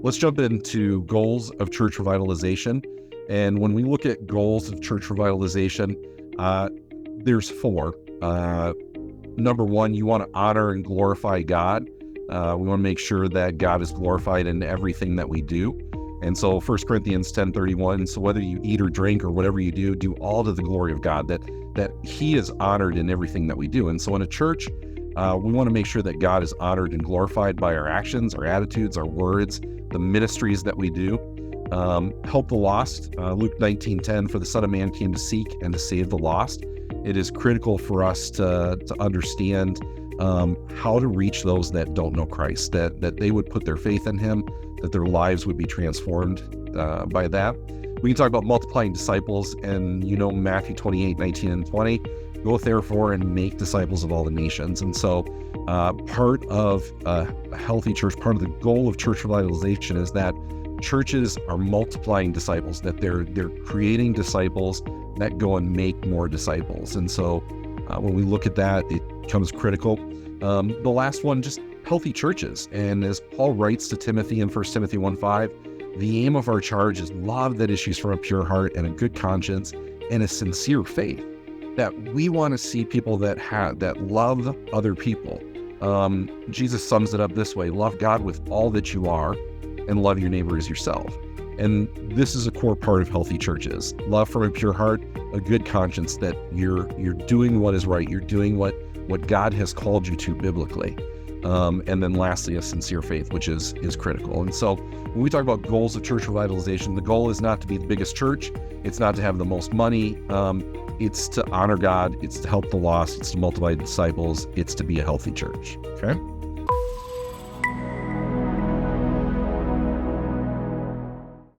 let's jump into goals of church revitalization. And when we look at goals of church revitalization, there's four. Number one, you want to honor and glorify God. We want to make sure that God is glorified in everything that we do. And so 1 Corinthians 10:31, so whether you eat or drink or whatever you do all to the glory of God, that he is honored in everything that we do. And so in a church, we want to make sure that God is honored and glorified by our actions, our attitudes, our words, the ministries that we do. Help the lost. Luke 19:10, for the Son of Man came to seek and to save the lost. It is critical for us to understand how to reach those that don't know Christ, that they would put their faith in him, that their lives would be transformed by that. We can talk about multiplying disciples, and Matthew 28:19 and 20, go therefore and make disciples of all the nations. And so part of a healthy church, part of the goal of church revitalization is that churches are multiplying disciples, that they're creating disciples that go and make more disciples. And so when we look at that, it becomes critical. The last one, just healthy churches. And as Paul writes to Timothy in 1 Timothy 1:5, the aim of our charge is love that issues from a pure heart and a good conscience and a sincere faith. That we want to see people that love other people. Jesus sums it up this way: love God with all that you are and love your neighbor as yourself. And this is a core part of healthy churches. Love from a pure heart, a good conscience, that you're doing what is right. You're doing what God has called you to biblically. And then lastly, a sincere faith, which is critical. And so when we talk about goals of church revitalization, the goal is not to be the biggest church. It's not to have the most money. It's to honor God. It's to help the lost. It's to multiply disciples. It's to be a healthy church. Okay.